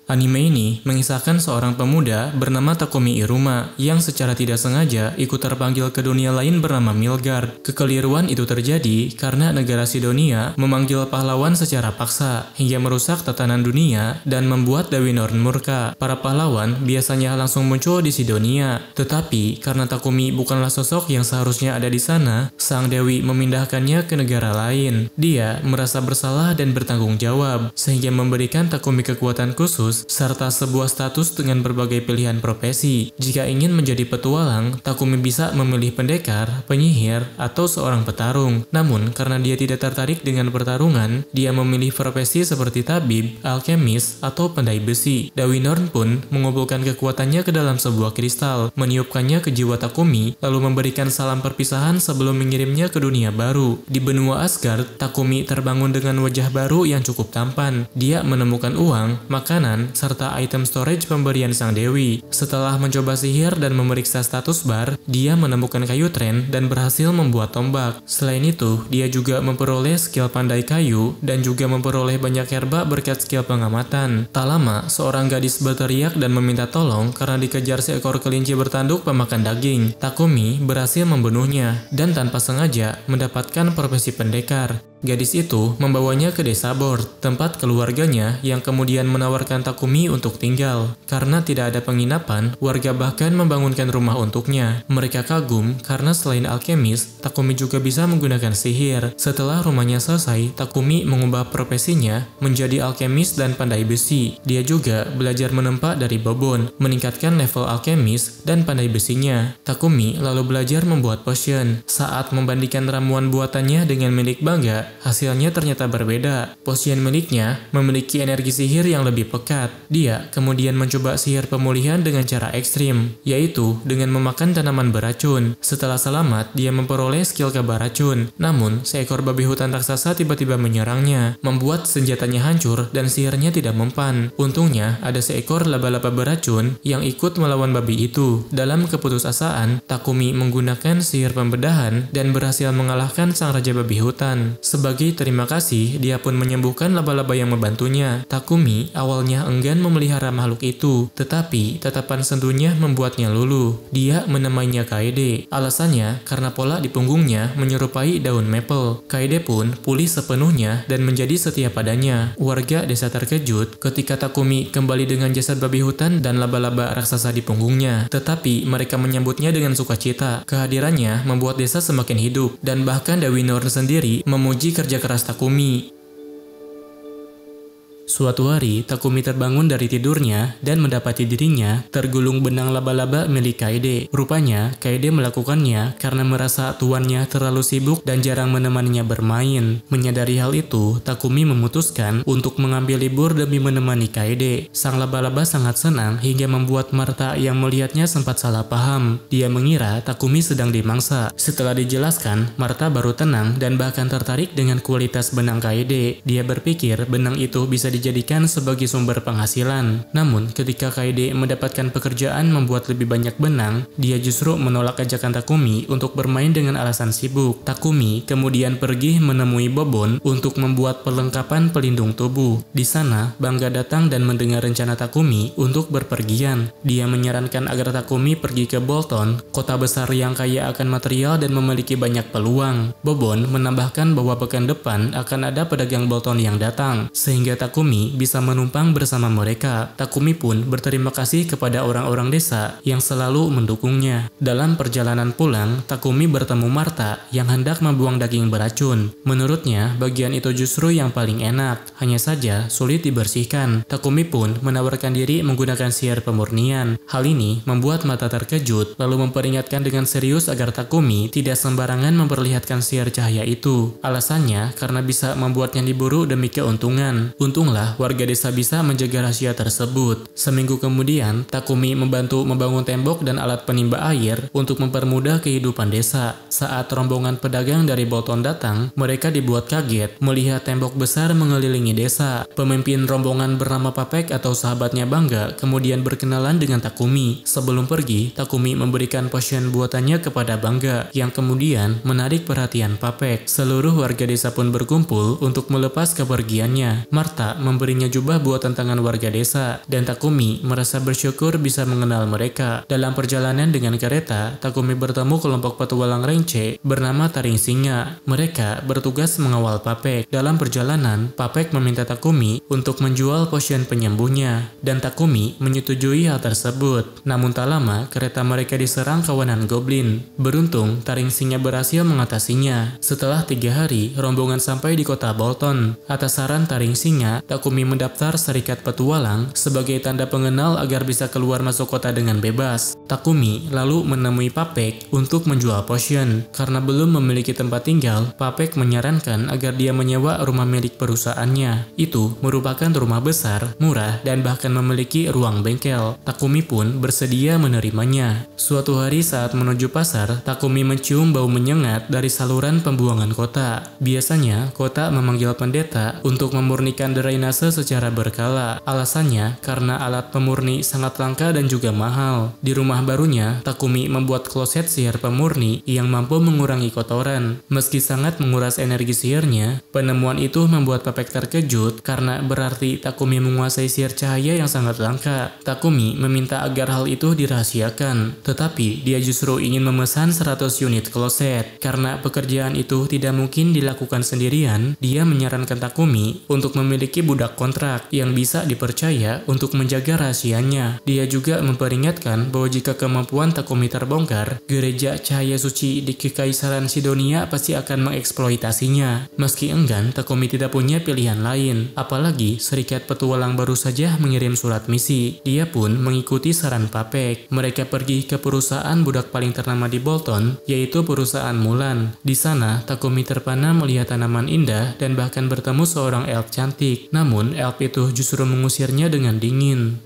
Anime ini mengisahkan seorang pemuda bernama Takumi Iruma yang secara tidak sengaja ikut terpanggil ke dunia lain bernama Milgard. Kekeliruan itu terjadi karena negara Sidonia memanggil pahlawan secara paksa hingga merusak tatanan dunia dan membuat Dewi Norn murka. Para pahlawan biasanya langsung muncul di Sidonia, tetapi karena Takumi bukanlah sosok yang seharusnya ada di sana, sang dewi memindahkannya ke negara lain. Dia merasa bersalah dan bertanggung jawab sehingga memberikan Takumi kekuatan khusus serta sebuah status dengan berbagai pilihan profesi. Jika ingin menjadi petualang, Takumi bisa memilih pendekar, penyihir, atau seorang petarung. Namun, karena dia tidak tertarik dengan pertarungan, dia memilih profesi seperti tabib, alkemis, atau pandai besi. Dewi Norn pun mengumpulkan kekuatannya ke dalam sebuah kristal, meniupkannya ke jiwa Takumi, lalu memberikan salam perpisahan sebelum mengirimnya ke dunia baru. Di benua Asgard, Takumi terbangun dengan wajah baru yang cukup tampan. Dia menemukan uang, makanan, serta item storage pemberian sang dewi. Setelah mencoba sihir dan memeriksa status bar, dia menemukan kayu tren dan berhasil membuat tombak. Selain itu, dia juga memperoleh skill pandai kayu dan juga memperoleh banyak herba berkat skill pengamatan. Tak lama, seorang gadis berteriak dan meminta tolong karena dikejar seekor kelinci bertanduk pemakan daging. Takumi berhasil membunuhnya dan tanpa sengaja mendapatkan profesi pendekar. Gadis itu membawanya ke desa Bord, tempat keluarganya yang kemudian menawarkan Takumi untuk tinggal. Karena tidak ada penginapan, warga bahkan membangunkan rumah untuknya. Mereka kagum karena selain alkemis, Takumi juga bisa menggunakan sihir. Setelah rumahnya selesai, Takumi mengubah profesinya menjadi alkemis dan pandai besi. Dia juga belajar menempa dari Bobon, meningkatkan level alkemis dan pandai besinya. Takumi lalu belajar membuat potion. Saat membandingkan ramuan buatannya dengan milik Bangga, hasilnya ternyata berbeda. Potion miliknya memiliki energi sihir yang lebih pekat. Dia kemudian mencoba sihir pemulihan dengan cara ekstrim, yaitu dengan memakan tanaman beracun. Setelah selamat, dia memperoleh skill kabar racun. Namun, seekor babi hutan raksasa tiba-tiba menyerangnya, membuat senjatanya hancur dan sihirnya tidak mempan. Untungnya, ada seekor laba-laba beracun yang ikut melawan babi itu. Dalam keputusasaan, Takumi menggunakan sihir pembedahan dan berhasil mengalahkan sang raja babi hutan. Sebagai terima kasih, dia pun menyembuhkan laba-laba yang membantunya. Takumi awalnya enggan memelihara makhluk itu, tetapi tatapan sentuhnya membuatnya luluh. Dia menamainya Kaede. Alasannya karena pola di punggungnya menyerupai daun maple. Kaede pun pulih sepenuhnya dan menjadi setia padanya. Warga desa terkejut ketika Takumi kembali dengan jasad babi hutan dan laba-laba raksasa di punggungnya. Tetapi mereka menyambutnya dengan sukacita. Kehadirannya membuat desa semakin hidup, dan bahkan Dewi Norn sendiri memuji kerja keras Takumi. Suatu hari, Takumi terbangun dari tidurnya dan mendapati dirinya tergulung benang laba-laba milik Kaede. Rupanya, Kaede melakukannya karena merasa tuannya terlalu sibuk dan jarang menemaninya bermain. Menyadari hal itu, Takumi memutuskan untuk mengambil libur demi menemani Kaede. Sang laba-laba sangat senang hingga membuat Martha yang melihatnya sempat salah paham. Dia mengira Takumi sedang dimangsa. Setelah dijelaskan, Martha baru tenang dan bahkan tertarik dengan kualitas benang Kaede. Dia berpikir benang itu bisa dijadikan sebagai sumber penghasilan. Namun, ketika Kaede mendapatkan pekerjaan membuat lebih banyak benang, dia justru menolak ajakan Takumi untuk bermain dengan alasan sibuk. Takumi kemudian pergi menemui Bobon untuk membuat perlengkapan pelindung tubuh. Di sana, Bangga datang dan mendengar rencana Takumi untuk berpergian. Dia menyarankan agar Takumi pergi ke Bolton, kota besar yang kaya akan material dan memiliki banyak peluang. Bobon menambahkan bahwa pekan depan akan ada pedagang Bolton yang datang, sehingga Takumi bisa menumpang bersama mereka. Takumi pun berterima kasih kepada orang-orang desa yang selalu mendukungnya. Dalam perjalanan pulang, Takumi bertemu Martha yang hendak membuang daging beracun. Menurutnya, bagian itu justru yang paling enak, hanya saja sulit dibersihkan. Takumi pun menawarkan diri menggunakan sihir pemurnian. Hal ini membuat Martha terkejut, lalu memperingatkan dengan serius agar Takumi tidak sembarangan memperlihatkan sihir cahaya itu. Alasannya karena bisa membuatnya diburu demi keuntungan. Untunglah warga desa bisa menjaga rahasia tersebut. Seminggu kemudian, Takumi membantu membangun tembok dan alat penimba air untuk mempermudah kehidupan desa. Saat rombongan pedagang dari Bolton datang, mereka dibuat kaget melihat tembok besar mengelilingi desa. Pemimpin rombongan bernama Papek atau sahabatnya Bangga kemudian berkenalan dengan Takumi. Sebelum pergi, Takumi memberikan potion buatannya kepada Bangga yang kemudian menarik perhatian Papek. Seluruh warga desa pun berkumpul untuk melepas kepergiannya. Martha memberinya jubah buatan tangan warga desa, dan Takumi merasa bersyukur bisa mengenal mereka. Dalam perjalanan dengan kereta, Takumi bertemu kelompok petualang Rengce bernama Taring Singa. Mereka bertugas mengawal Papek. Dalam perjalanan, Papek meminta Takumi untuk menjual potion penyembuhnya, dan Takumi menyetujui hal tersebut. Namun tak lama, kereta mereka diserang kawanan goblin. Beruntung, Taring Singa berhasil mengatasinya. Setelah 3 hari, rombongan sampai di kota Bolton. Atas saran Taring Singa, Takumi mendaftar serikat petualang sebagai tanda pengenal agar bisa keluar masuk kota dengan bebas. Takumi lalu menemui Papek untuk menjual potion. Karena belum memiliki tempat tinggal, Papek menyarankan agar dia menyewa rumah milik perusahaannya. Itu merupakan rumah besar, murah, dan bahkan memiliki ruang bengkel. Takumi pun bersedia menerimanya. Suatu hari saat menuju pasar, Takumi mencium bau menyengat dari saluran pembuangan kota. Biasanya, kota memanggil pendeta untuk memurnikan drainase secara berkala. Alasannya karena alat pemurni sangat langka dan juga mahal. Di rumah barunya, Takumi membuat kloset sihir pemurni yang mampu mengurangi kotoran. Meski sangat menguras energi sihirnya, penemuan itu membuat Papek terkejut karena berarti Takumi menguasai sihir cahaya yang sangat langka. Takumi meminta agar hal itu dirahasiakan, tetapi dia justru ingin memesan 100 unit kloset. Karena pekerjaan itu tidak mungkin dilakukan sendirian, dia menyarankan Takumi untuk memiliki budak kontrak yang bisa dipercaya untuk menjaga rahasianya. Dia juga memperingatkan bahwa jika kemampuan Takumi terbongkar, gereja cahaya suci di Kekaisaran Sidonia pasti akan mengeksploitasinya. Meski enggan, Takumi tidak punya pilihan lain. Apalagi serikat petualang baru saja mengirim surat misi. Dia pun mengikuti saran Papek. Mereka pergi ke perusahaan budak paling ternama di Bolton, yaitu perusahaan Mulan. Di sana, Takumi terpana melihat tanaman indah dan bahkan bertemu seorang elf cantik. Namun, elf itu justru mengusirnya dengan dingin.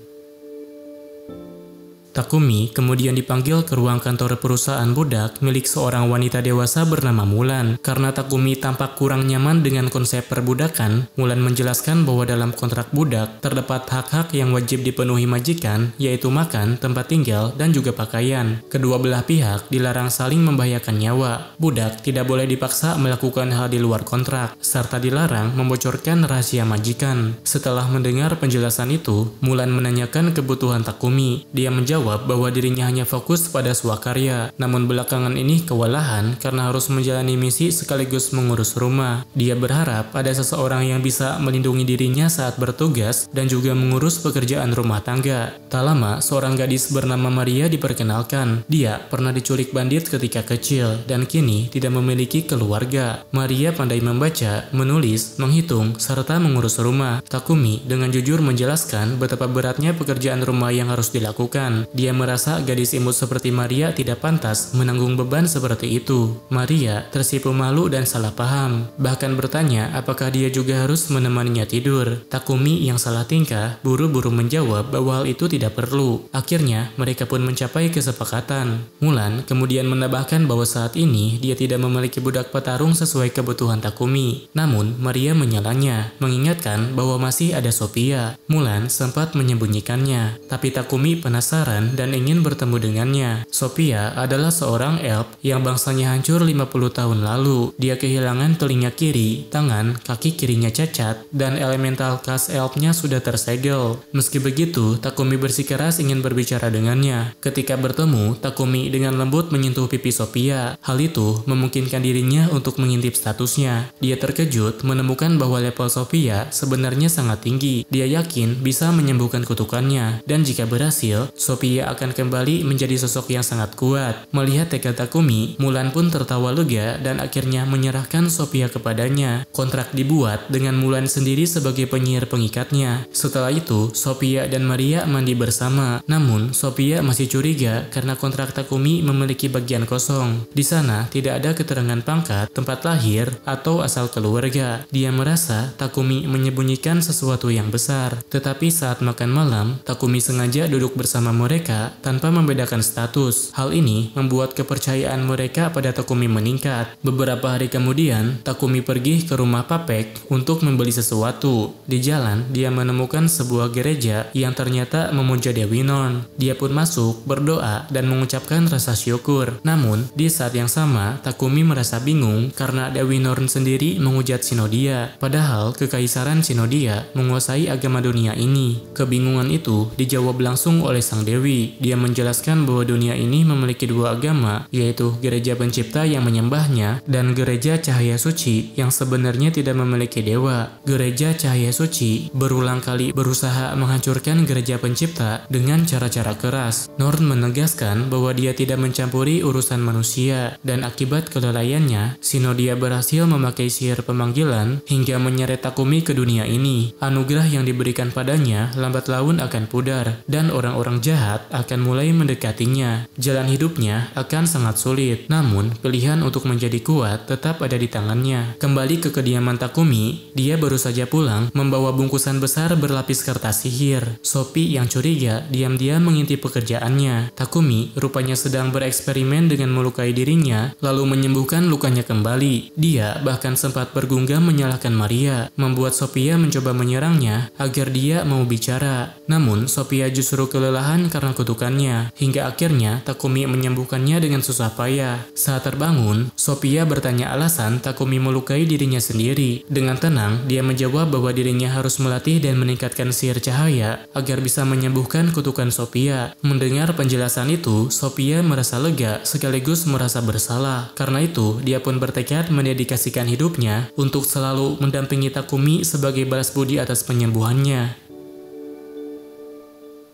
Takumi kemudian dipanggil ke ruang kantor perusahaan budak milik seorang wanita dewasa bernama Mulan. Karena Takumi tampak kurang nyaman dengan konsep perbudakan, Mulan menjelaskan bahwa dalam kontrak budak terdapat hak-hak yang wajib dipenuhi majikan, yaitu makan, tempat tinggal, dan juga pakaian. Kedua belah pihak dilarang saling membahayakan nyawa. Budak tidak boleh dipaksa melakukan hal di luar kontrak, serta dilarang membocorkan rahasia majikan. Setelah mendengar penjelasan itu, Mulan menanyakan kebutuhan Takumi. Dia menjawab bahwa dirinya hanya fokus pada swakarya, namun belakangan ini kewalahan karena harus menjalani misi sekaligus mengurus rumah. Dia berharap ada seseorang yang bisa melindungi dirinya saat bertugas dan juga mengurus pekerjaan rumah tangga. Tak lama, seorang gadis bernama Maria diperkenalkan. Dia pernah diculik bandit ketika kecil dan kini tidak memiliki keluarga. Maria pandai membaca, menulis, menghitung, serta mengurus rumah. Takumi dengan jujur menjelaskan betapa beratnya pekerjaan rumah yang harus dilakukan. Dia merasa gadis imut seperti Maria tidak pantas menanggung beban seperti itu. Maria tersipu malu dan salah paham, bahkan bertanya apakah dia juga harus menemaninya tidur. Takumi yang salah tingkah buru-buru menjawab bahwa hal itu tidak perlu. Akhirnya mereka pun mencapai kesepakatan. Mulan kemudian menambahkan bahwa saat ini dia tidak memiliki budak petarung sesuai kebutuhan Takumi. Namun Maria menyalahnya, mengingatkan bahwa masih ada Sophia. Mulan sempat menyembunyikannya, tapi Takumi penasaran dan ingin bertemu dengannya. Sophia adalah seorang elf yang bangsanya hancur 50 tahun lalu. Dia kehilangan telinga kiri, tangan, kaki kirinya cacat, dan elemental khas elfnya sudah tersegel. Meski begitu, Takumi bersikeras ingin berbicara dengannya. Ketika bertemu, Takumi dengan lembut menyentuh pipi Sophia. Hal itu memungkinkan dirinya untuk mengintip statusnya. Dia terkejut menemukan bahwa level Sophia sebenarnya sangat tinggi. Dia yakin bisa menyembuhkan kutukannya, dan jika berhasil, Sophia akan kembali menjadi sosok yang sangat kuat. Melihat tekad Takumi, Mulan pun tertawa lega dan akhirnya menyerahkan Sophia kepadanya. Kontrak dibuat dengan Mulan sendiri sebagai penyihir pengikatnya. Setelah itu, Sophia dan Maria mandi bersama. Namun, Sophia masih curiga karena kontrak Takumi memiliki bagian kosong. Di sana tidak ada keterangan pangkat, tempat lahir, atau asal keluarga. Dia merasa Takumi menyembunyikan sesuatu yang besar. Tetapi saat makan malam, Takumi sengaja duduk bersama mereka mereka tanpa membedakan status. Hal ini membuat kepercayaan mereka pada Takumi meningkat. Beberapa hari kemudian, Takumi pergi ke rumah Papek untuk membeli sesuatu. Di jalan, dia menemukan sebuah gereja yang ternyata memuja Dewi Norn. Dia pun masuk, berdoa, dan mengucapkan rasa syukur. Namun, di saat yang sama, Takumi merasa bingung karena Dewi Norn sendiri menghujat Shinodia. Padahal, kekaisaran Shinodia menguasai agama dunia ini. Kebingungan itu dijawab langsung oleh sang dewi. Dia menjelaskan bahwa dunia ini memiliki dua agama, yaitu gereja pencipta yang menyembahnya dan gereja cahaya suci yang sebenarnya tidak memiliki dewa. Gereja cahaya suci berulang kali berusaha menghancurkan gereja pencipta dengan cara-cara keras. Norn menegaskan bahwa dia tidak mencampuri urusan manusia, dan akibat kelalaiannya, Shinodia berhasil memakai sihir pemanggilan hingga menyeret Takumi ke dunia ini. Anugerah yang diberikan padanya lambat laun akan pudar, dan orang-orang jahat akan mulai mendekatinya. Jalan hidupnya akan sangat sulit, namun pilihan untuk menjadi kuat tetap ada di tangannya. Kembali ke kediaman Takumi, dia baru saja pulang membawa bungkusan besar berlapis kertas sihir. Sophie yang curiga diam-diam mengintip pekerjaannya. Takumi rupanya sedang bereksperimen dengan melukai dirinya, lalu menyembuhkan lukanya kembali. Dia bahkan sempat bergumam menyalahkan Maria, membuat Sophia mencoba menyerangnya agar dia mau bicara. Namun, Sophia justru kelelahan karena kutukannya, hingga akhirnya Takumi menyembuhkannya dengan susah payah. Saat terbangun, Sophia bertanya alasan Takumi melukai dirinya sendiri. Dengan tenang, dia menjawab bahwa dirinya harus melatih dan meningkatkan sihir cahaya agar bisa menyembuhkan kutukan Sophia. Mendengar penjelasan itu, Sophia merasa lega sekaligus merasa bersalah. Karena itu, dia pun bertekad mendedikasikan hidupnya untuk selalu mendampingi Takumi sebagai balas budi atas penyembuhannya.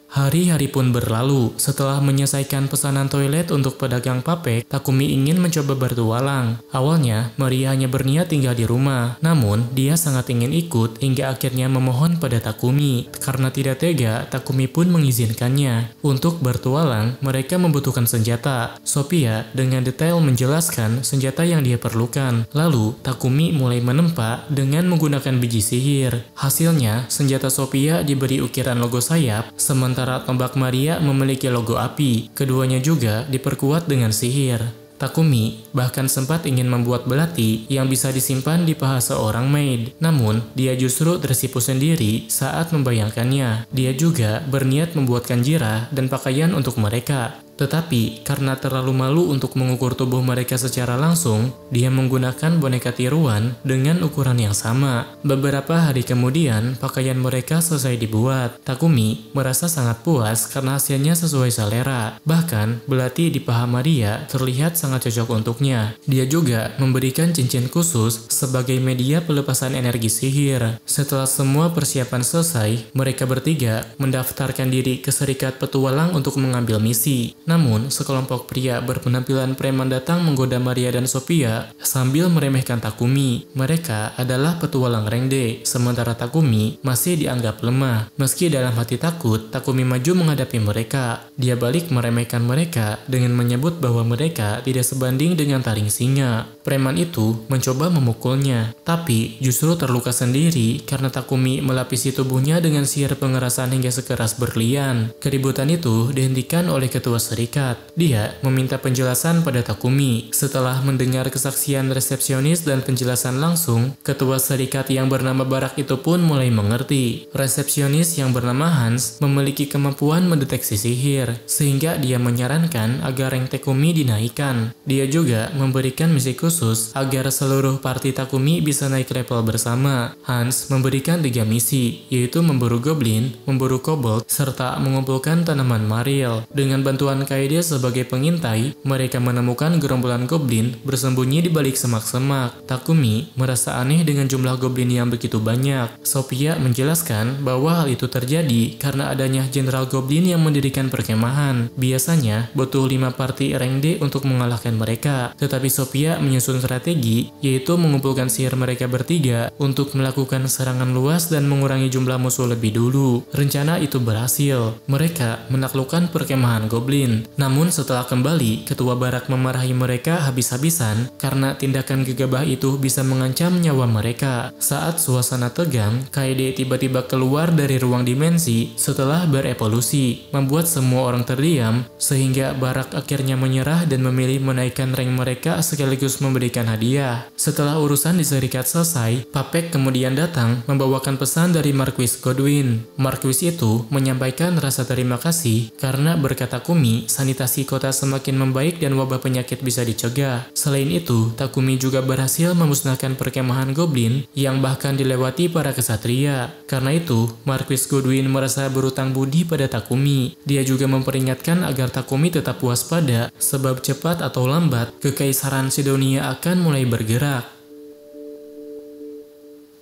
Hari-hari pun berlalu. Setelah menyelesaikan pesanan toilet untuk pedagang Papek, Takumi ingin mencoba bertualang. Awalnya, Maria hanya berniat tinggal di rumah. Namun, dia sangat ingin ikut hingga akhirnya memohon pada Takumi. Karena tidak tega, Takumi pun mengizinkannya. Untuk bertualang, mereka membutuhkan senjata. Sophia dengan detail menjelaskan senjata yang dia perlukan. Lalu, Takumi mulai menempa dengan menggunakan biji sihir. Hasilnya, senjata Sophia diberi ukiran logo sayap, sementara tombak Maria memiliki logo api. Keduanya juga diperkuat dengan sihir. Takumi bahkan sempat ingin membuat belati yang bisa disimpan di paha seorang maid. Namun, dia justru tersipu sendiri saat membayangkannya. Dia juga berniat membuatkan jirah dan pakaian untuk mereka. Tetapi, karena terlalu malu untuk mengukur tubuh mereka secara langsung, dia menggunakan boneka tiruan dengan ukuran yang sama. Beberapa hari kemudian, pakaian mereka selesai dibuat. Takumi merasa sangat puas karena hasilnya sesuai selera. Bahkan, belati di paha Maria terlihat sangat cocok untuknya. Dia juga memberikan cincin khusus sebagai media pelepasan energi sihir. Setelah semua persiapan selesai, mereka bertiga mendaftarkan diri ke Serikat Petualang untuk mengambil misi. Namun, sekelompok pria berpenampilan preman datang menggoda Maria dan Sophia sambil meremehkan Takumi. Mereka adalah petualang Rengde, sementara Takumi masih dianggap lemah. Meski dalam hati takut, Takumi maju menghadapi mereka. Dia balik meremehkan mereka dengan menyebut bahwa mereka tidak sebanding dengan taring singa. Preman itu mencoba memukulnya, tapi justru terluka sendiri karena Takumi melapisi tubuhnya dengan sihir pengerasan hingga sekeras berlian. Keributan itu dihentikan oleh ketua serikat. Dia meminta penjelasan pada Takumi. Setelah mendengar kesaksian resepsionis dan penjelasan langsung, ketua serikat yang bernama Barak itu pun mulai mengerti. Resepsionis yang bernama Hans memiliki kemampuan mendeteksi sihir, sehingga dia menyarankan agar rank Takumi dinaikkan. Dia juga memberikan misi khusus agar seluruh parti Takumi bisa naik level bersama. Hans memberikan 3 misi, yaitu memburu goblin, memburu kobold, serta mengumpulkan tanaman maril. Dengan bantuan Kaede sebagai pengintai, mereka menemukan gerombolan goblin bersembunyi di balik semak-semak. Takumi merasa aneh dengan jumlah goblin yang begitu banyak. Sophia menjelaskan bahwa hal itu terjadi karena adanya jenderal goblin yang mendirikan perkemahan. Biasanya butuh 5 parti rank D untuk mengalahkan mereka, tetapi Sophia menyusun menyusun strategi, yaitu mengumpulkan sihir mereka bertiga untuk melakukan serangan luas dan mengurangi jumlah musuh lebih dulu. Rencana itu berhasil. Mereka menaklukkan perkemahan goblin. Namun setelah kembali, ketua barak memarahi mereka habis-habisan karena tindakan gegabah itu bisa mengancam nyawa mereka. Saat suasana tegang, Kaede tiba-tiba keluar dari ruang dimensi setelah berevolusi, membuat semua orang terdiam sehingga barak akhirnya menyerah dan memilih menaikkan rank mereka sekaligus memberikan hadiah. Setelah urusan di serikat selesai, Papek kemudian datang membawakan pesan dari Marquis Godwin. Marquis itu menyampaikan rasa terima kasih karena berkat Takumi, sanitasi kota semakin membaik dan wabah penyakit bisa dicegah. Selain itu, Takumi juga berhasil memusnahkan perkemahan goblin yang bahkan dilewati para kesatria. Karena itu, Marquis Godwin merasa berutang budi pada Takumi. Dia juga memperingatkan agar Takumi tetap waspada, sebab cepat atau lambat, Kekaisaran Sidonia akan mulai bergerak.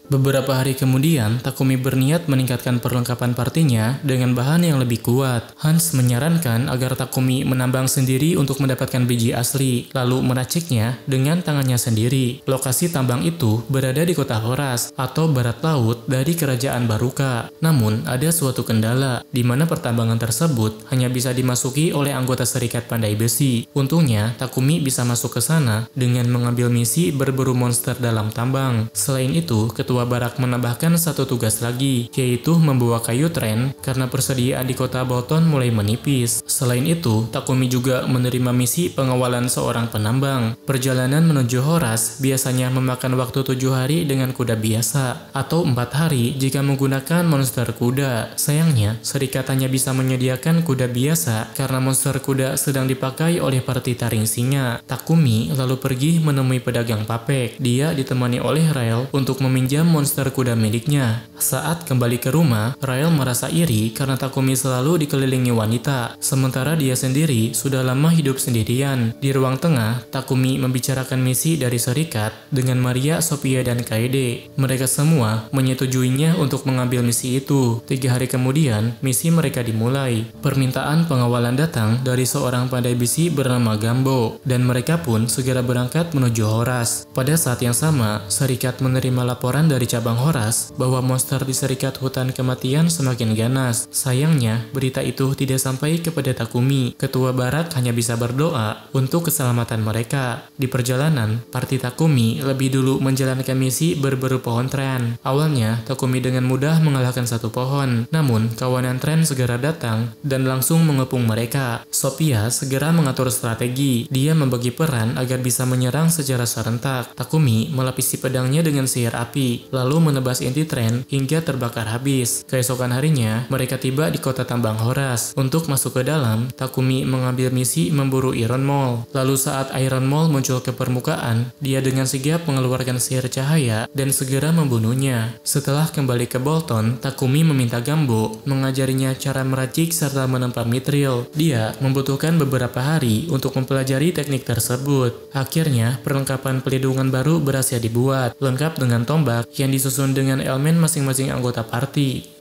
Beberapa hari kemudian, Takumi berniat meningkatkan perlengkapan partinya dengan bahan yang lebih kuat. Hans menyarankan agar Takumi menambang sendiri untuk mendapatkan biji asli, lalu meraciknya dengan tangannya sendiri. Lokasi tambang itu berada di kota Horas atau barat laut dari kerajaan Baruka. Namun, ada suatu kendala, di mana pertambangan tersebut hanya bisa dimasuki oleh anggota Serikat Pandai Besi. Untungnya, Takumi bisa masuk ke sana dengan mengambil misi berburu monster dalam tambang. Selain itu, Ketua Barak menambahkan satu tugas lagi, yaitu membawa kayu tren karena persediaan di kota Bolton mulai menipis. Selain itu, Takumi juga menerima misi pengawalan seorang penambang. Perjalanan menuju Horas biasanya memakan waktu 7 hari dengan kuda biasa, atau 4 hari jika menggunakan monster kuda. Sayangnya, serikat hanya bisa menyediakan kuda biasa karena monster kuda sedang dipakai oleh parti taring singa. Takumi lalu pergi menemui pedagang Papek. Dia ditemani oleh Rael untuk meminjam monster kuda miliknya. Saat kembali ke rumah, Rael merasa iri karena Takumi selalu dikelilingi wanita, sementara dia sendiri sudah lama hidup sendirian. Di ruang tengah, Takumi membicarakan misi dari serikat dengan Maria, Sophia, dan Kaede. Mereka semua menyetujuinya untuk mengambil misi itu. 3 hari kemudian, misi mereka dimulai. Permintaan pengawalan datang dari seorang pandai besi bernama Gambo, dan mereka pun segera berangkat menuju Horas. Pada saat yang sama, serikat menerima laporan dari cabang Horas bahwa monster di serikat hutan kematian semakin ganas. Sayangnya, berita itu tidak sampai kepada Takumi. Ketua Barak hanya bisa berdoa untuk keselamatan mereka. Di perjalanan, parti Takumi lebih dulu menjalankan misi berburu pohon tren. Awalnya, Takumi dengan mudah mengalahkan satu pohon. Namun, kawanan tren segera datang dan langsung mengepung mereka. Sophia segera mengatur strategi. Dia membagi peran agar bisa menyerang secara serentak. Takumi melapisi pedangnya dengan sihir api, lalu menebas inti tren hingga terbakar habis. Keesokan harinya, mereka tiba di kota tambang Horas. Untuk masuk ke dalam, Takumi mengambil misi memburu Iron Mall. Lalu saat Iron Mall muncul ke permukaan, dia dengan sigap mengeluarkan sihir cahaya dan segera membunuhnya. Setelah kembali ke Bolton, Takumi meminta Gambo mengajarinya cara meracik serta menempa mithril. Dia membutuhkan beberapa hari untuk mempelajari teknik tersebut. Akhirnya, perlengkapan pelindungan baru berhasil dibuat, lengkap dengan tombak yang disusun dengan elemen masing-masing anggota party.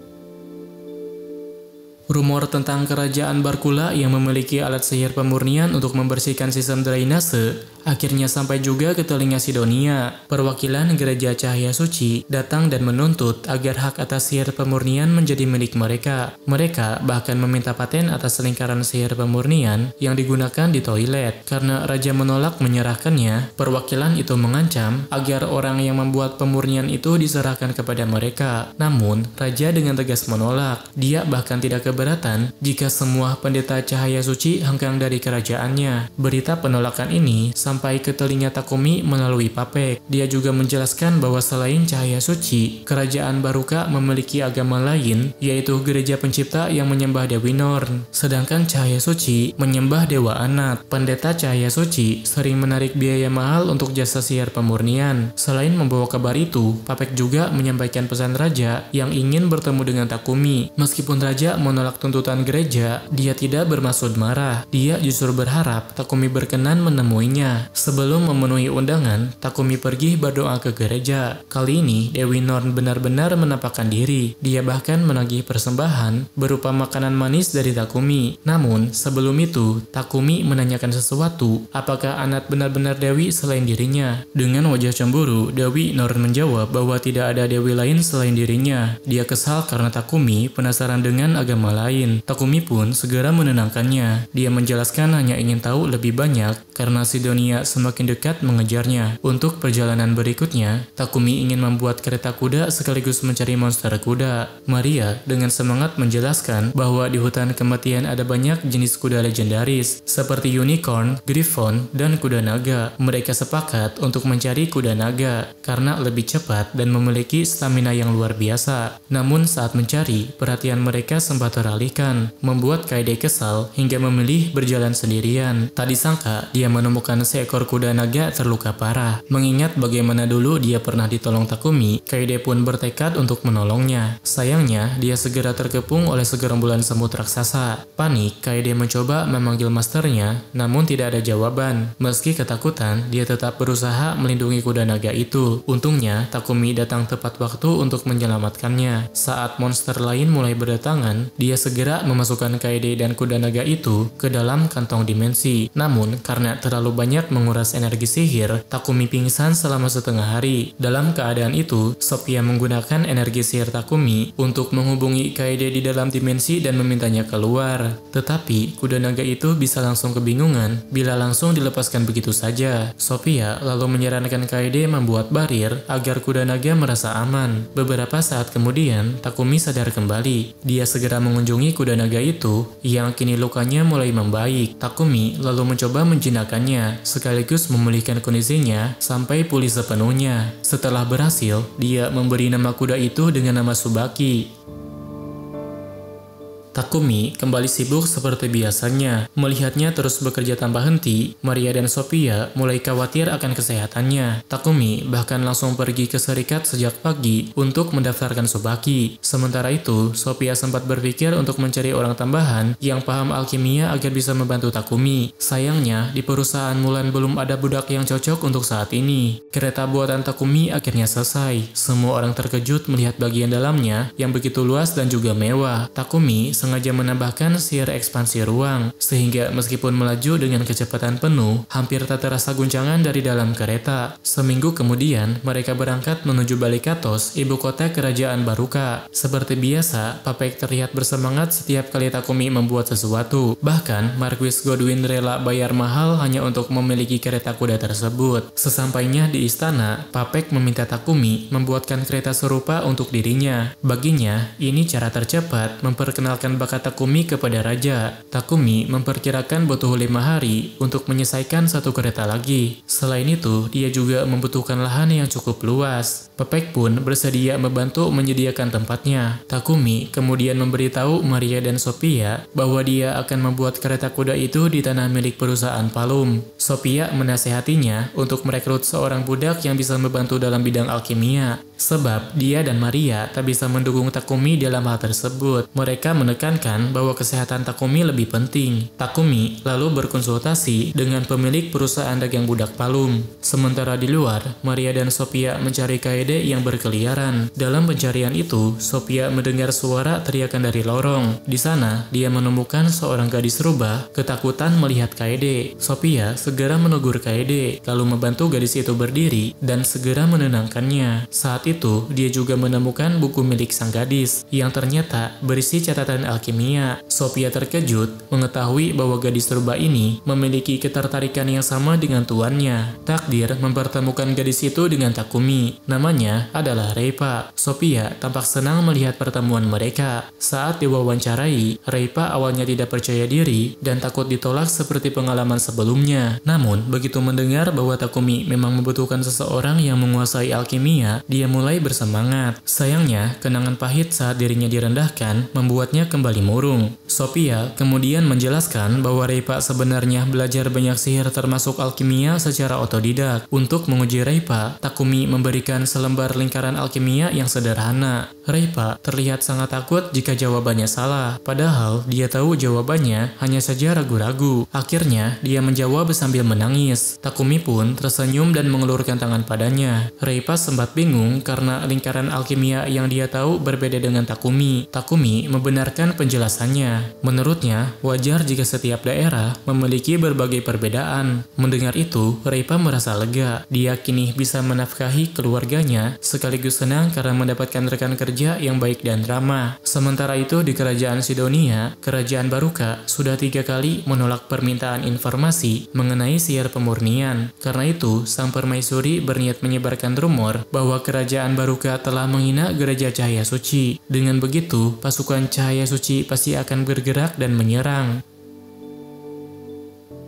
Rumor tentang kerajaan Barkula yang memiliki alat sihir pemurnian untuk membersihkan sistem drainase akhirnya sampai juga ke telinga Sidonia. Perwakilan Gereja Cahaya Suci datang dan menuntut agar hak atas sihir pemurnian menjadi milik mereka. Mereka bahkan meminta paten atas lingkaran sihir pemurnian yang digunakan di toilet. Karena raja menolak menyerahkannya, perwakilan itu mengancam agar orang yang membuat pemurnian itu diserahkan kepada mereka. Namun, raja dengan tegas menolak. Dia bahkan tidak keberatan jika semua pendeta Cahaya Suci hengkang dari kerajaannya. Berita penolakan ini sampai ke telinga Takumi melalui Papek. Dia juga menjelaskan bahwa selain Cahaya Suci, kerajaan Baruka memiliki agama lain, yaitu Gereja Pencipta yang menyembah Dewi Norn. Sedangkan Cahaya Suci menyembah Dewa Anat. Pendeta Cahaya Suci sering menarik biaya mahal untuk jasa sihir pemurnian. Selain membawa kabar itu, Papek juga menyampaikan pesan raja yang ingin bertemu dengan Takumi. Meskipun raja menolak menolak tuntutan gereja, dia tidak bermaksud marah. Dia justru berharap Takumi berkenan menemuinya. Sebelum memenuhi undangan, Takumi pergi berdoa ke gereja. Kali ini, Dewi Norn benar-benar menampakkan diri. Dia bahkan menagih persembahan berupa makanan manis dari Takumi. Namun, sebelum itu, Takumi menanyakan sesuatu. Apakah Anat benar-benar Dewi selain dirinya? Dengan wajah cemburu, Dewi Norn menjawab bahwa tidak ada dewi lain selain dirinya. Dia kesal karena Takumi penasaran dengan agama lain. Takumi pun segera menenangkannya. Dia menjelaskan hanya ingin tahu lebih banyak karena Sidonia semakin dekat mengejarnya. Untuk perjalanan berikutnya, Takumi ingin membuat kereta kuda sekaligus mencari monster kuda. Maria dengan semangat menjelaskan bahwa di hutan kematian ada banyak jenis kuda legendaris seperti unicorn, griffon, dan kuda naga. Mereka sepakat untuk mencari kuda naga karena lebih cepat dan memiliki stamina yang luar biasa. Namun saat mencari, perhatian mereka sempat teralihkan, membuat Kaede kesal hingga memilih berjalan sendirian. Tak disangka, dia menemukan seekor kuda naga terluka parah. Mengingat bagaimana dulu dia pernah ditolong Takumi, Kaede pun bertekad untuk menolongnya. Sayangnya, dia segera terkepung oleh segerombolan semut raksasa. Panik, Kaede mencoba memanggil masternya, namun tidak ada jawaban. Meski ketakutan, dia tetap berusaha melindungi kuda naga itu. Untungnya, Takumi datang tepat waktu untuk menyelamatkannya. Saat monster lain mulai berdatangan, dia segera memasukkan Kaede dan kuda naga itu ke dalam kantong dimensi. Namun, karena terlalu banyak menguras energi sihir, Takumi pingsan selama setengah hari. Dalam keadaan itu, Sophia menggunakan energi sihir Takumi untuk menghubungi Kaede di dalam dimensi dan memintanya keluar. Tetapi, kuda naga itu bisa langsung kebingungan bila langsung dilepaskan begitu saja. Sophia lalu menyarankan Kaede membuat barir agar kuda naga merasa aman. Beberapa saat kemudian, Takumi sadar kembali. Dia segera mengunjungi kuda naga itu yang kini lukanya mulai membaik. Takumi lalu mencoba menjinakkannya sekaligus memulihkan kondisinya sampai pulih sepenuhnya. Setelah berhasil, dia memberi nama kuda itu dengan nama Tsubaki. Takumi kembali sibuk seperti biasanya. Melihatnya terus bekerja tanpa henti, Maria dan Sophia mulai khawatir akan kesehatannya. Takumi bahkan langsung pergi ke serikat sejak pagi untuk mendaftarkan Tsubaki. Sementara itu, Sophia sempat berpikir untuk mencari orang tambahan yang paham alkimia agar bisa membantu Takumi. Sayangnya, di perusahaan Mulan belum ada budak yang cocok untuk saat ini. Kereta buatan Takumi akhirnya selesai. Semua orang terkejut melihat bagian dalamnya yang begitu luas dan juga mewah. Takumi sengaja menambahkan sihir ekspansi ruang, sehingga meskipun melaju dengan kecepatan penuh, hampir tak terasa guncangan dari dalam kereta. Seminggu kemudian, mereka berangkat menuju Balikatos, ibu kota kerajaan Baruka. Seperti biasa, Papek terlihat bersemangat setiap kali Takumi membuat sesuatu. Bahkan, Marquis Godwin rela bayar mahal hanya untuk memiliki kereta kuda tersebut. Sesampainya di istana, Papek meminta Takumi membuatkan kereta serupa untuk dirinya. Baginya, ini cara tercepat memperkenalkan bakat Takumi kepada raja. Takumi memperkirakan butuh 5 hari untuk menyelesaikan satu kereta lagi. Selain itu, dia juga membutuhkan lahan yang cukup luas. Papek pun bersedia membantu menyediakan tempatnya. Takumi kemudian memberitahu Maria dan Sophia bahwa dia akan membuat kereta kuda itu di tanah milik perusahaan Palum. Sophia menasehatinya untuk merekrut seorang budak yang bisa membantu dalam bidang alkimia, sebab dia dan Maria tak bisa mendukung Takumi dalam hal tersebut. Mereka menekankan bahwa kesehatan Takumi lebih penting. Takumi lalu berkonsultasi dengan pemilik perusahaan dagang budak Palum. Sementara di luar, Maria dan Sophia mencari Kaede yang berkeliaran. Dalam pencarian itu, Sophia mendengar suara teriakan dari lorong. Di sana, dia menemukan seorang gadis rubah ketakutan melihat Kaede. Sophia segera menegur Kaede, lalu membantu gadis itu berdiri dan segera menenangkannya. Saat itu, dia juga menemukan buku milik sang gadis yang ternyata berisi catatan alkimia. Sophia terkejut mengetahui bahwa gadis rubah ini memiliki ketertarikan yang sama dengan tuannya. Takdir mempertemukan gadis itu dengan Takumi. Namanya adalah Reipa. Sophia tampak senang melihat pertemuan mereka. Saat diwawancarai, Reipa awalnya tidak percaya diri dan takut ditolak seperti pengalaman sebelumnya. Namun, begitu mendengar bahwa Takumi memang membutuhkan seseorang yang menguasai alkimia, dia mulai mulai bersemangat. Sayangnya, kenangan pahit saat dirinya direndahkan membuatnya kembali murung. Sophia kemudian menjelaskan bahwa Reipa sebenarnya belajar banyak sihir termasuk alkimia secara otodidak. Untuk menguji Reipa, Takumi memberikan selembar lingkaran alkimia yang sederhana. Reipa terlihat sangat takut jika jawabannya salah, padahal dia tahu jawabannya, hanya saja ragu-ragu. Akhirnya, dia menjawab sambil menangis. Takumi pun tersenyum dan mengelurkan tangan padanya. Reipa sempat bingung karena lingkaran alkimia yang dia tahu berbeda dengan Takumi. Takumi membenarkan penjelasannya. Menurutnya, wajar jika setiap daerah memiliki berbagai perbedaan. Mendengar itu, Reipa merasa lega. Dia kini bisa menafkahi keluarganya, sekaligus senang karena mendapatkan rekan kerja yang baik dan ramah. Sementara itu di kerajaan Sidonia, kerajaan Baruka sudah 3 kali menolak permintaan informasi mengenai sihir pemurnian. Karena itu, sang permaisuri berniat menyebarkan rumor bahwa kerajaan Baruka telah menghina gereja cahaya suci. Dengan begitu, pasukan cahaya suci pasti akan bergerak dan menyerang.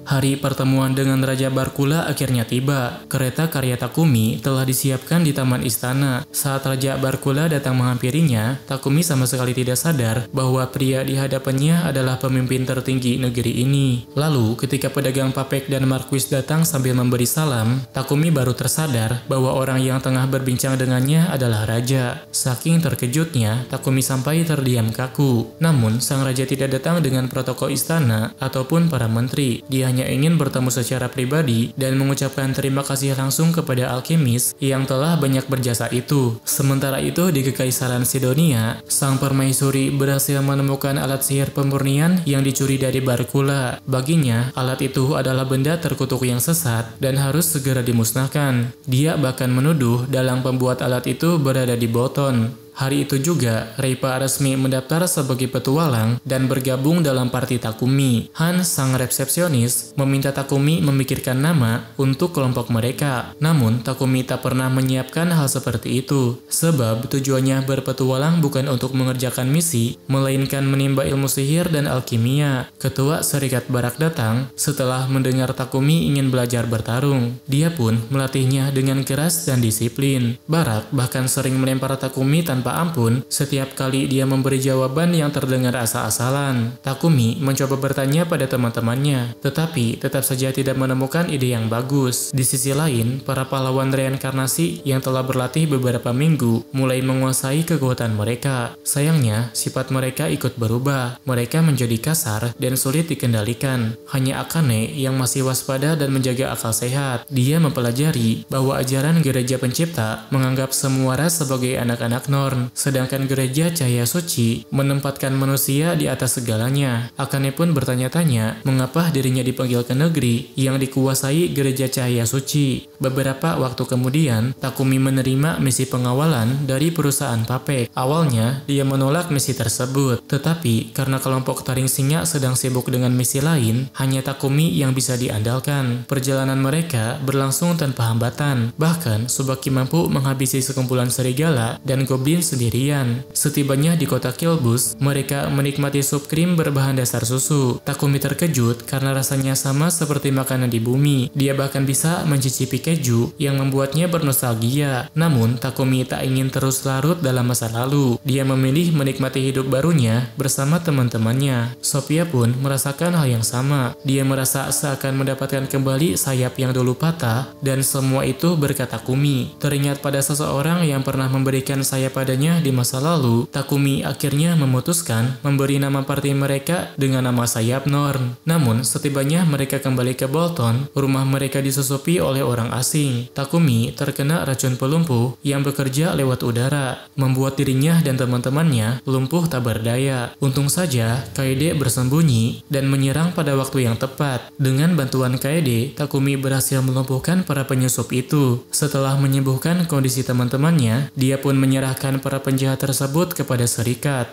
Hari pertemuan dengan Raja Barkula akhirnya tiba. Kereta karya Takumi telah disiapkan di taman istana. Saat Raja Barkula datang menghampirinya, Takumi sama sekali tidak sadar bahwa pria di hadapannya adalah pemimpin tertinggi negeri ini. Lalu, ketika pedagang papek dan marquis datang sambil memberi salam, Takumi baru tersadar bahwa orang yang tengah berbincang dengannya adalah raja. Saking terkejutnya, Takumi sampai terdiam kaku. Namun, sang raja tidak datang dengan protokol istana ataupun para menteri. Dia hanya ingin bertemu secara pribadi dan mengucapkan terima kasih langsung kepada alkemis yang telah banyak berjasa itu. Sementara itu di Kekaisaran Sidonia, sang permaisuri berhasil menemukan alat sihir pemurnian yang dicuri dari Barkula. Baginya, alat itu adalah benda terkutuk yang sesat dan harus segera dimusnahkan. Dia bahkan menuduh dalang pembuat alat itu berada di Bolton. Hari itu juga, Reipa resmi mendaftar sebagai petualang dan bergabung dalam parti Takumi. Han, sang resepsionis, meminta Takumi memikirkan nama untuk kelompok mereka. Namun, Takumi tak pernah menyiapkan hal seperti itu. Sebab tujuannya berpetualang bukan untuk mengerjakan misi, melainkan menimba ilmu sihir dan alkimia. Ketua Serikat Barak datang setelah mendengar Takumi ingin belajar bertarung. Dia pun melatihnya dengan keras dan disiplin. Barak bahkan sering melempar Takumi tanpa ampun setiap kali dia memberi jawaban yang terdengar asal-asalan. Takumi mencoba bertanya pada teman-temannya, tetapi tetap saja tidak menemukan ide yang bagus. Di sisi lain, para pahlawan reinkarnasi yang telah berlatih beberapa minggu mulai menguasai kekuatan mereka. Sayangnya, sifat mereka ikut berubah. Mereka menjadi kasar dan sulit dikendalikan. Hanya Akane yang masih waspada dan menjaga akal sehat. Dia mempelajari bahwa ajaran gereja pencipta menganggap semua ras sebagai anak-anak Norn, sedangkan gereja cahaya suci menempatkan manusia di atas segalanya. Akane pun bertanya-tanya mengapa dirinya dipanggil ke negeri yang dikuasai gereja cahaya suci. Beberapa waktu kemudian, Takumi menerima misi pengawalan dari perusahaan papek. Awalnya, dia menolak misi tersebut, tetapi karena kelompok taring singa sedang sibuk dengan misi lain, hanya Takumi yang bisa diandalkan. Perjalanan mereka berlangsung tanpa hambatan. Bahkan, Tsubaki mampu menghabisi sekumpulan serigala dan goblin sendirian. Setibanya di kota Kilbus, mereka menikmati sup krim berbahan dasar susu. Takumi terkejut karena rasanya sama seperti makanan di bumi. Dia bahkan bisa mencicipi keju yang membuatnya bernostalgia. Namun, Takumi tak ingin terus larut dalam masa lalu. Dia memilih menikmati hidup barunya bersama teman-temannya. Sophia pun merasakan hal yang sama. Dia merasa seakan mendapatkan kembali sayap yang dulu patah, dan semua itu berkat Takumi. Teringat pada seseorang yang pernah memberikan sayap padanya di masa lalu, Takumi akhirnya memutuskan memberi nama parti mereka dengan nama sayap Norn. Namun, setibanya mereka kembali ke Bolton, rumah mereka disusupi oleh orang asing. Takumi terkena racun pelumpuh yang bekerja lewat udara, membuat dirinya dan teman-temannya lumpuh tak berdaya. Untung saja, Kaede bersembunyi dan menyerang pada waktu yang tepat. Dengan bantuan Kaede, Takumi berhasil melumpuhkan para penyusup itu. Setelah menyembuhkan kondisi teman-temannya, dia pun menyerahkan para penjahat tersebut kepada serikat.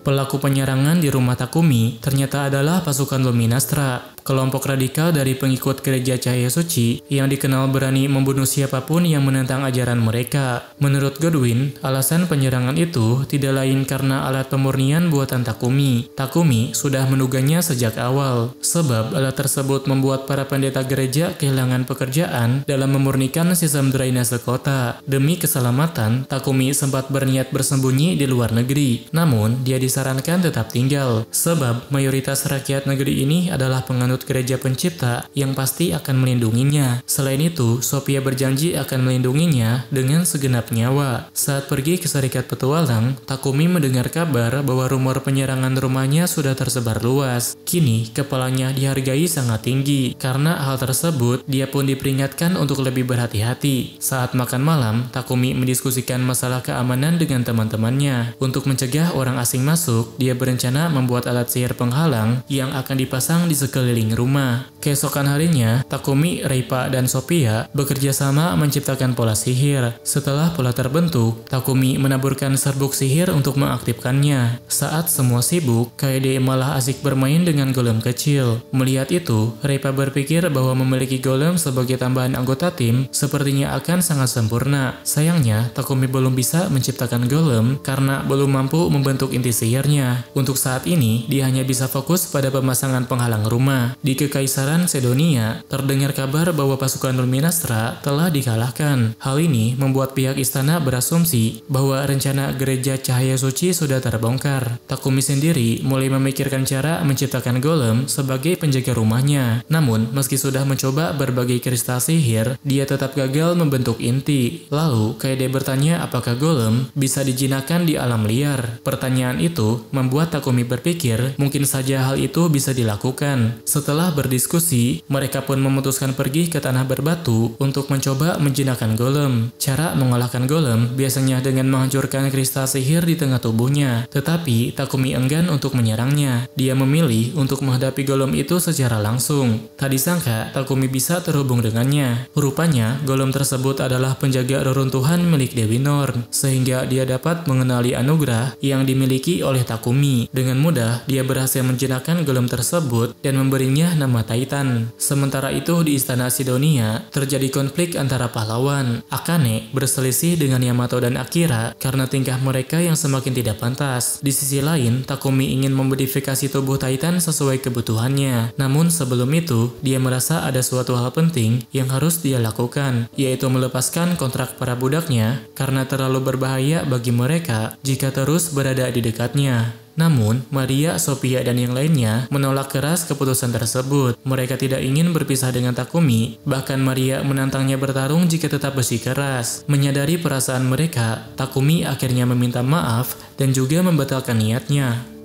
Pelaku penyerangan di rumah Takumi ternyata adalah pasukan Luminastra. kelompok radikal dari pengikut gereja Cahaya Suci yang dikenal berani membunuh siapapun yang menentang ajaran mereka. Menurut Godwin, alasan penyerangan itu tidak lain karena alat pemurnian buatan Takumi. Takumi sudah menduganya sejak awal, sebab alat tersebut membuat para pendeta gereja kehilangan pekerjaan dalam memurnikan sistem drainase kota. Demi keselamatan, Takumi sempat berniat bersembunyi di luar negeri. Namun, dia disarankan tetap tinggal, sebab mayoritas rakyat negeri ini adalah penganut gereja pencipta yang pasti akan melindunginya. Selain itu, Sophia berjanji akan melindunginya dengan segenap nyawa. Saat pergi ke Serikat Petualang, Takumi mendengar kabar bahwa rumor penyerangan rumahnya sudah tersebar luas. Kini, kepalanya dihargai sangat tinggi. Karena hal tersebut, dia pun diperingatkan untuk lebih berhati-hati. Saat makan malam, Takumi mendiskusikan masalah keamanan dengan teman-temannya. Untuk mencegah orang asing masuk, dia berencana membuat alat sihir penghalang yang akan dipasang di sekeliling rumah. Keesokan harinya, Takumi, Reipa, dan Sophia bekerja sama menciptakan pola sihir. Setelah pola terbentuk, Takumi menaburkan serbuk sihir untuk mengaktifkannya. Saat semua sibuk, Kaede malah asik bermain dengan golem kecil. Melihat itu, Reipa berpikir bahwa memiliki golem sebagai tambahan anggota tim sepertinya akan sangat sempurna. Sayangnya, Takumi belum bisa menciptakan golem karena belum mampu membentuk inti sihirnya. Untuk saat ini, dia hanya bisa fokus pada pemasangan penghalang rumah. Di Kekaisaran Sedonia, terdengar kabar bahwa pasukan Luminastra telah dikalahkan. Hal ini membuat pihak istana berasumsi bahwa rencana gereja Cahaya Suci sudah terbongkar. Takumi sendiri mulai memikirkan cara menciptakan golem sebagai penjaga rumahnya. Namun, meski sudah mencoba berbagai kristal sihir, dia tetap gagal membentuk inti. Lalu, Kaede bertanya apakah golem bisa dijinakkan di alam liar. Pertanyaan itu membuat Takumi berpikir mungkin saja hal itu bisa dilakukan. Setelah berdiskusi, mereka pun memutuskan pergi ke tanah berbatu untuk mencoba menjinakkan golem. Cara mengalahkan golem biasanya dengan menghancurkan kristal sihir di tengah tubuhnya. Tetapi, Takumi enggan untuk menyerangnya. Dia memilih untuk menghadapi golem itu secara langsung. Tak disangka, Takumi bisa terhubung dengannya. Rupanya, golem tersebut adalah penjaga reruntuhan milik Dewi Norn, sehingga dia dapat mengenali anugerah yang dimiliki oleh Takumi. Dengan mudah, dia berhasil menjinakkan golem tersebut dan memberinya nama Titan. Sementara itu, di Istana Sidonia, terjadi konflik antara pahlawan. Akane berselisih dengan Yamato dan Akira karena tingkah mereka yang semakin tidak pantas. Di sisi lain, Takumi ingin memodifikasi tubuh Titan sesuai kebutuhannya. Namun sebelum itu, dia merasa ada suatu hal penting yang harus dia lakukan, yaitu melepaskan kontrak para budaknya karena terlalu berbahaya bagi mereka jika terus berada di dekatnya. Namun, Maria, Sophia, dan yang lainnya menolak keras keputusan tersebut. Mereka tidak ingin berpisah dengan Takumi, bahkan Maria menantangnya bertarung jika tetap bersikeras. Menyadari perasaan mereka, Takumi akhirnya meminta maaf dan juga membatalkan niatnya.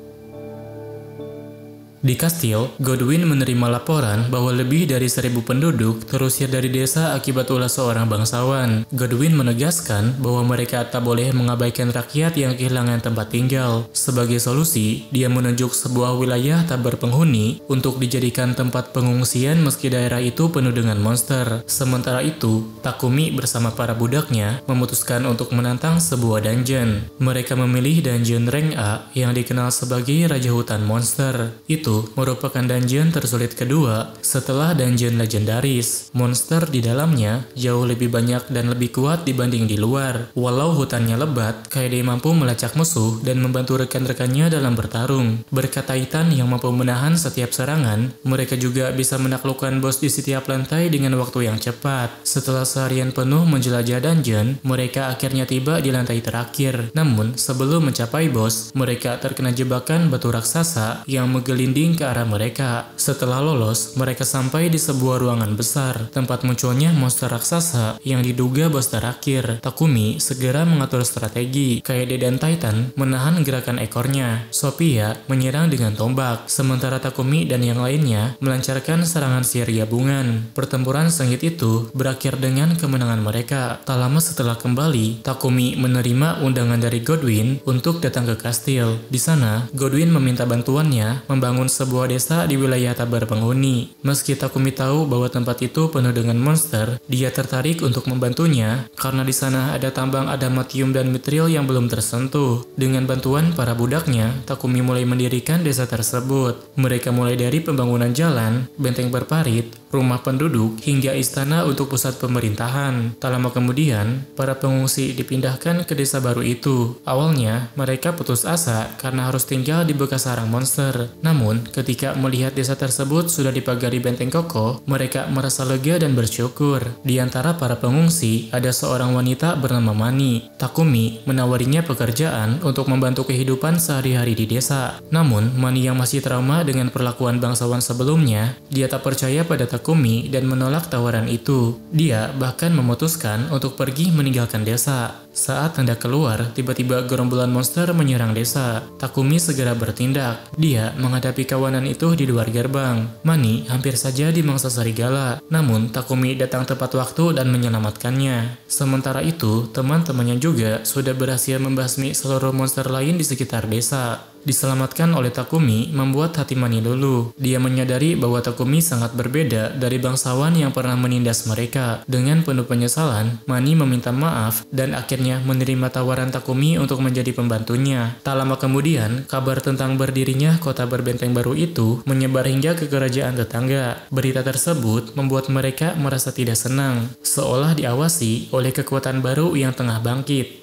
Di kastil, Godwin menerima laporan bahwa lebih dari 1000 penduduk terusir dari desa akibat ulah seorang bangsawan. Godwin menegaskan bahwa mereka tak boleh mengabaikan rakyat yang kehilangan tempat tinggal. Sebagai solusi, dia menunjuk sebuah wilayah tak berpenghuni untuk dijadikan tempat pengungsian meski daerah itu penuh dengan monster. Sementara itu, Takumi bersama para budaknya memutuskan untuk menantang sebuah dungeon. Mereka memilih dungeon rank A yang dikenal sebagai Raja Hutan Monster. Itu merupakan dungeon tersulit kedua setelah dungeon legendaris. Monster di dalamnya jauh lebih banyak dan lebih kuat dibanding di luar. Walau hutannya lebat, Kaede mampu melacak musuh dan membantu rekan-rekannya dalam bertarung. Berkat Titan yang mampu menahan setiap serangan, mereka juga bisa menaklukkan bos di setiap lantai dengan waktu yang cepat. Setelah seharian penuh menjelajah dungeon, mereka akhirnya tiba di lantai terakhir. Namun, sebelum mencapai bos, mereka terkena jebakan batu raksasa yang menggelinding ke arah mereka. Setelah lolos, mereka sampai di sebuah ruangan besar, tempat munculnya monster raksasa yang diduga bos terakhir. Takumi segera mengatur strategi. Kaede dan Titan menahan gerakan ekornya. Sophia menyerang dengan tombak, sementara Takumi dan yang lainnya melancarkan serangan sihir gabungan. Pertempuran sengit itu berakhir dengan kemenangan mereka. Tak lama setelah kembali, Takumi menerima undangan dari Godwin untuk datang ke kastil. Di sana, Godwin meminta bantuannya membangun sebuah desa di wilayah tak berpenghuni. Meski Takumi tahu bahwa tempat itu penuh dengan monster, dia tertarik untuk membantunya karena di sana ada tambang adamantium dan mitril yang belum tersentuh. Dengan bantuan para budaknya, Takumi mulai mendirikan desa tersebut. Mereka mulai dari pembangunan jalan, benteng berparit, rumah penduduk, hingga istana untuk pusat pemerintahan. Tak lama kemudian, para pengungsi dipindahkan ke desa baru itu. Awalnya, mereka putus asa karena harus tinggal di bekas sarang monster. Namun, ketika melihat desa tersebut sudah dipagari benteng kokoh, mereka merasa lega dan bersyukur. Di antara para pengungsi, ada seorang wanita bernama Mani. Takumi menawarinya pekerjaan untuk membantu kehidupan sehari-hari di desa. Namun, Mani yang masih trauma dengan perlakuan bangsawan sebelumnya, dia tak percaya pada Takumi dan menolak tawaran itu. Dia bahkan memutuskan untuk pergi meninggalkan desa. Saat hendak keluar, tiba-tiba gerombolan monster menyerang desa. Takumi segera bertindak. Dia menghadapi kawanan itu di luar gerbang. Mani hampir saja dimangsa serigala, namun Takumi datang tepat waktu dan menyelamatkannya. Sementara itu, teman-temannya juga sudah berhasil membasmi seluruh monster lain di sekitar desa. Diselamatkan oleh Takumi membuat hati Mani luluh. Dia menyadari bahwa Takumi sangat berbeda dari bangsawan yang pernah menindas mereka. Dengan penuh penyesalan, Mani meminta maaf dan akhirnya menerima tawaran Takumi untuk menjadi pembantunya. Tak lama kemudian, kabar tentang berdirinya kota berbenteng baru itu menyebar hingga ke kerajaan tetangga. Berita tersebut membuat mereka merasa tidak senang, seolah diawasi oleh kekuatan baru yang tengah bangkit.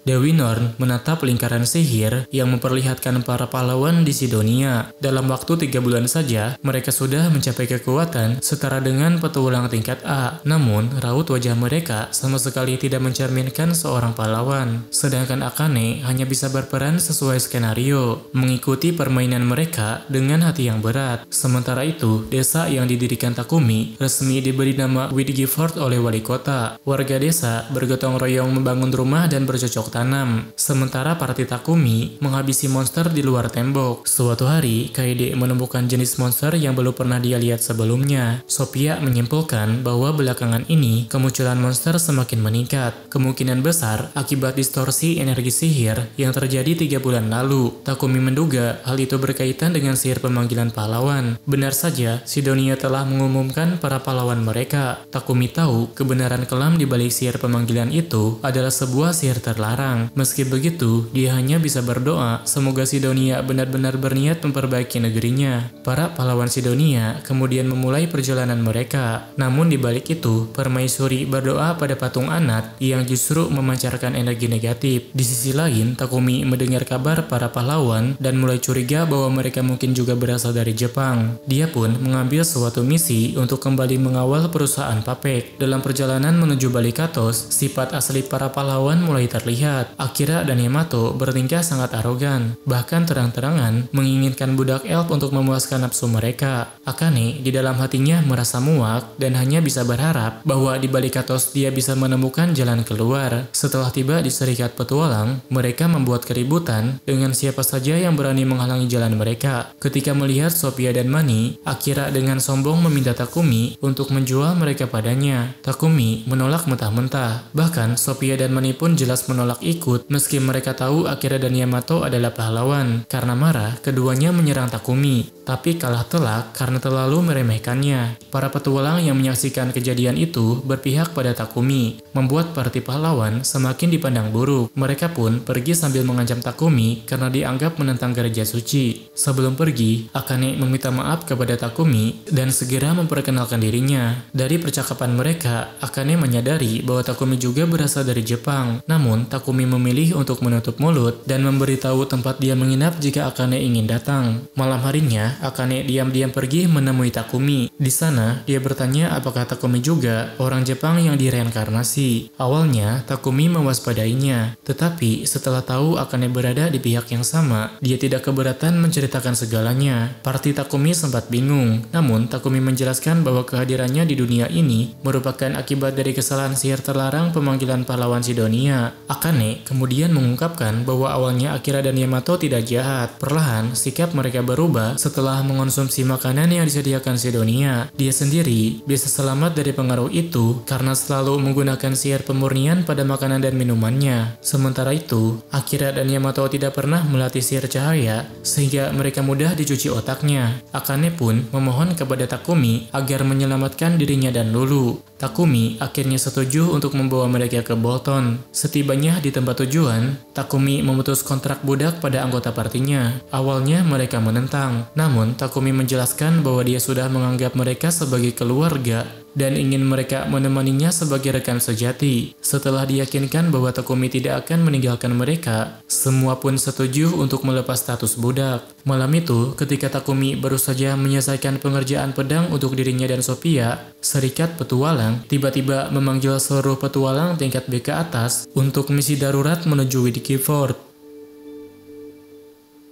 Dewi Norn menatap lingkaran sihir yang memperlihatkan para pahlawan di Sidonia. Dalam waktu 3 bulan saja, mereka sudah mencapai kekuatan setara dengan petualang tingkat A. Namun, raut wajah mereka sama sekali tidak mencerminkan seorang pahlawan. Sedangkan Akane hanya bisa berperan sesuai skenario, mengikuti permainan mereka dengan hati yang berat. Sementara itu, desa yang didirikan Takumi resmi diberi nama Whitgifford oleh wali kota. Warga desa bergotong royong membangun rumah dan bercocok tanam, sementara parti Takumi menghabisi monster di luar tembok. Suatu hari, Kaede menemukan jenis monster yang belum pernah dia lihat sebelumnya. Sophia menyimpulkan bahwa belakangan ini kemunculan monster semakin meningkat. Kemungkinan besar akibat distorsi energi sihir yang terjadi 3 bulan lalu. Takumi menduga hal itu berkaitan dengan sihir pemanggilan pahlawan. Benar saja, Sidonia telah mengumumkan para pahlawan mereka. Takumi tahu kebenaran kelam di balik sihir pemanggilan itu adalah sebuah sihir terlarang. Meski begitu, dia hanya bisa berdoa semoga Sidonia benar-benar berniat memperbaiki negerinya. Para pahlawan Sidonia kemudian memulai perjalanan mereka. Namun di balik itu, Permaisuri berdoa pada patung Anat yang justru memancarkan energi negatif. Di sisi lain, Takumi mendengar kabar para pahlawan dan mulai curiga bahwa mereka mungkin juga berasal dari Jepang. Dia pun mengambil suatu misi untuk kembali mengawal perusahaan Papek. Dalam perjalanan menuju Balikatos, sifat asli para pahlawan mulai terlihat. Akira dan Yamato bertingkah sangat arogan, bahkan terang-terangan menginginkan budak elf untuk memuaskan nafsu mereka. Akane di dalam hatinya merasa muak dan hanya bisa berharap bahwa di Balikatos dia bisa menemukan jalan keluar. Setelah tiba di Serikat Petualang, mereka membuat keributan dengan siapa saja yang berani menghalangi jalan mereka. Ketika melihat Sophia dan Mani, Akira dengan sombong meminta Takumi untuk menjual mereka padanya. Takumi menolak mentah-mentah. Bahkan Sophia dan Mani pun jelas menolak ikut meski mereka tahu Akira dan Yamato adalah pahlawan. Karena marah, keduanya menyerang Takumi, tapi kalah telak karena terlalu meremehkannya. Para petualang yang menyaksikan kejadian itu berpihak pada Takumi, membuat parti pahlawan semakin dipandang buruk. Mereka pun pergi sambil mengancam Takumi karena dianggap menentang gereja suci. Sebelum pergi, Akane meminta maaf kepada Takumi dan segera memperkenalkan dirinya. Dari percakapan mereka, Akane menyadari bahwa Takumi juga berasal dari Jepang. Namun, Takumi memilih untuk menutup mulut dan memberitahu tempat dia menginap jika Akane ingin datang. Malam harinya, Akane diam-diam pergi menemui Takumi. Di sana, dia bertanya apakah Takumi juga orang Jepang yang direinkarnasi. Awalnya, Takumi mewaspadainya, tetapi setelah tahu Akane berada di pihak yang sama, dia tidak keberatan menceritakan segalanya. Parti Takumi sempat bingung, namun Takumi menjelaskan bahwa kehadirannya di dunia ini merupakan akibat dari kesalahan sihir terlarang pemanggilan pahlawan Sidonia. Akane Akane kemudian mengungkapkan bahwa awalnya Akira dan Yamato tidak jahat. Perlahan, sikap mereka berubah setelah mengonsumsi makanan yang disediakan Sidonia. Dia sendiri bisa selamat dari pengaruh itu karena selalu menggunakan sihir pemurnian pada makanan dan minumannya. Sementara itu, Akira dan Yamato tidak pernah melatih sihir cahaya sehingga mereka mudah dicuci otaknya. Akane pun memohon kepada Takumi agar menyelamatkan dirinya dan Lulu. Takumi akhirnya setuju untuk membawa mereka ke Bolton. Setibanya di tempat tujuan, Takumi memutus kontrak budak pada anggota partinya. Awalnya mereka menentang, namun Takumi menjelaskan bahwa dia sudah menganggap mereka sebagai keluarga dan ingin mereka menemaninya sebagai rekan sejati. Setelah diyakinkan bahwa Takumi tidak akan meninggalkan mereka, semua pun setuju untuk melepas status budak. Malam itu, ketika Takumi baru saja menyelesaikan pengerjaan pedang untuk dirinya dan Sophia, Serikat Petualang tiba-tiba memanggil seluruh petualang tingkat B ke atas untuk misi darurat menuju Whitgifford.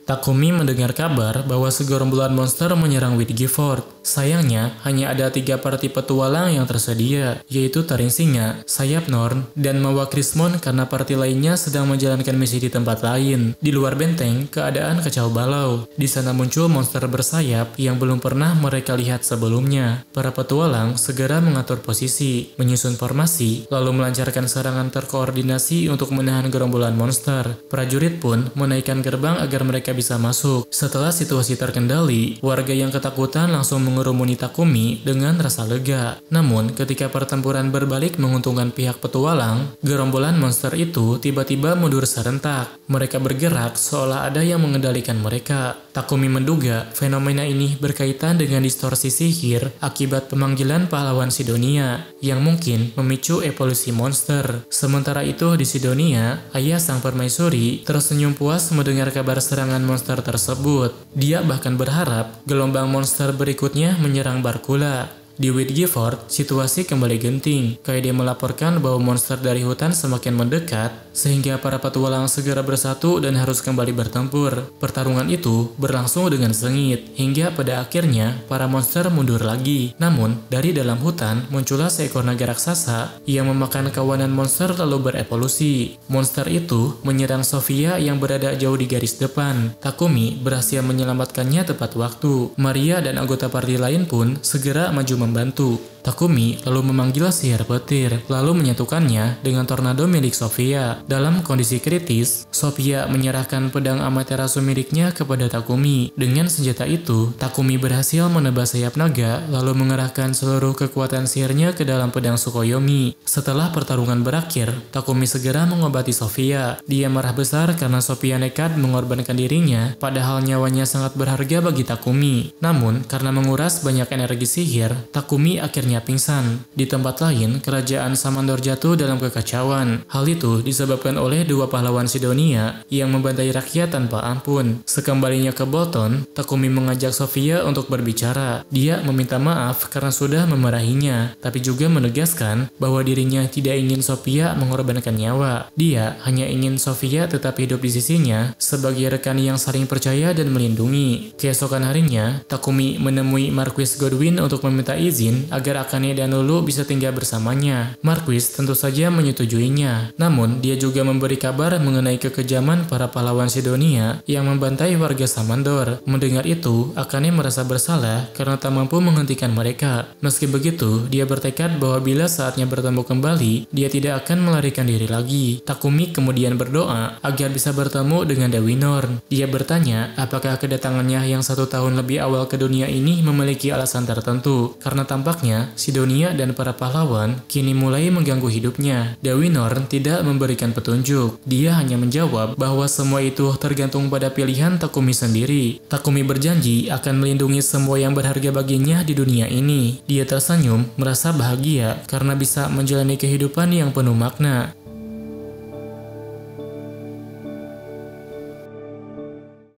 Takumi mendengar kabar bahwa segerombolan monster menyerang Whitgifford. Sayangnya, hanya ada 3 parti petualang yang tersedia, yaitu Taring Singa, Sayap Norn, dan Mawa Krismon karena parti lainnya sedang menjalankan misi di tempat lain. Di luar benteng, keadaan kacau balau. Di sana muncul monster bersayap yang belum pernah mereka lihat sebelumnya. Para petualang segera mengatur posisi, menyusun formasi, lalu melancarkan serangan terkoordinasi untuk menahan gerombolan monster. Prajurit pun menaikkan gerbang agar mereka bisa masuk. Setelah situasi terkendali, warga yang ketakutan langsung mengerumuni Takumi dengan rasa lega. Namun, ketika pertempuran berbalik menguntungkan pihak petualang, gerombolan monster itu tiba-tiba mundur serentak. Mereka bergerak seolah ada yang mengendalikan mereka. Takumi menduga fenomena ini berkaitan dengan distorsi sihir akibat pemanggilan pahlawan Sidonia yang mungkin memicu evolusi monster. Sementara itu di Sidonia, ayah sang permaisuri tersenyum puas mendengar kabar serangan monster tersebut. Dia bahkan berharap gelombang monster berikutnya menyerang Barkula. Di Whitgifford, situasi kembali genting. Kaede melaporkan bahwa monster dari hutan semakin mendekat, sehingga para petualang segera bersatu dan harus kembali bertempur. Pertarungan itu berlangsung dengan sengit, hingga pada akhirnya para monster mundur lagi. Namun, dari dalam hutan muncullah seekor naga raksasa yang memakan kawanan monster lalu berevolusi. Monster itu menyerang Sophia yang berada jauh di garis depan. Takumi berhasil menyelamatkannya tepat waktu. Maria dan anggota party lain pun segera maju membantu. Takumi lalu memanggil sihir petir, lalu menyatukannya dengan tornado milik Sophia. Dalam kondisi kritis, Sophia menyerahkan pedang Amaterasu miliknya kepada Takumi. Dengan senjata itu, Takumi berhasil menebas sayap naga, lalu mengerahkan seluruh kekuatan sihirnya ke dalam pedang Tsukuyomi. Setelah pertarungan berakhir, Takumi segera mengobati Sophia. Dia marah besar karena Sophia nekat mengorbankan dirinya, padahal nyawanya sangat berharga bagi Takumi. Namun, karena menguras banyak energi sihir, Takumi akhirnya pingsan. Di tempat lain, kerajaan Samandor jatuh dalam kekacauan. Hal itu disebabkan oleh 2 pahlawan Sidonia yang membantai rakyat tanpa ampun. Sekembalinya ke Bolton, Takumi mengajak Sophia untuk berbicara. Dia meminta maaf karena sudah memarahinya, tapi juga menegaskan bahwa dirinya tidak ingin Sophia mengorbankan nyawa. Dia hanya ingin Sophia tetap hidup di sisinya sebagai rekan yang saling percaya dan melindungi. Keesokan harinya, Takumi menemui Marquis Godwin untuk meminta izin agar Akane dan Lulu bisa tinggal bersamanya. Marquis tentu saja menyetujuinya. Namun, dia juga memberi kabar mengenai kekejaman para pahlawan Sidonia yang membantai warga Samandor. Mendengar itu, Akane merasa bersalah karena tak mampu menghentikan mereka. Meski begitu, dia bertekad bahwa bila saatnya bertemu kembali, dia tidak akan melarikan diri lagi. Takumi kemudian berdoa agar bisa bertemu dengan Dewi Norn. Dia bertanya apakah kedatangannya yang 1 tahun lebih awal ke dunia ini memiliki alasan tertentu, karena tampaknya Sidonia dan para pahlawan kini mulai mengganggu hidupnya. Dewi Norn tidak memberikan petunjuk. Dia hanya menjawab bahwa semua itu tergantung pada pilihan Takumi sendiri. Takumi berjanji akan melindungi semua yang berharga baginya di dunia ini. Dia tersenyum, merasa bahagia karena bisa menjalani kehidupan yang penuh makna.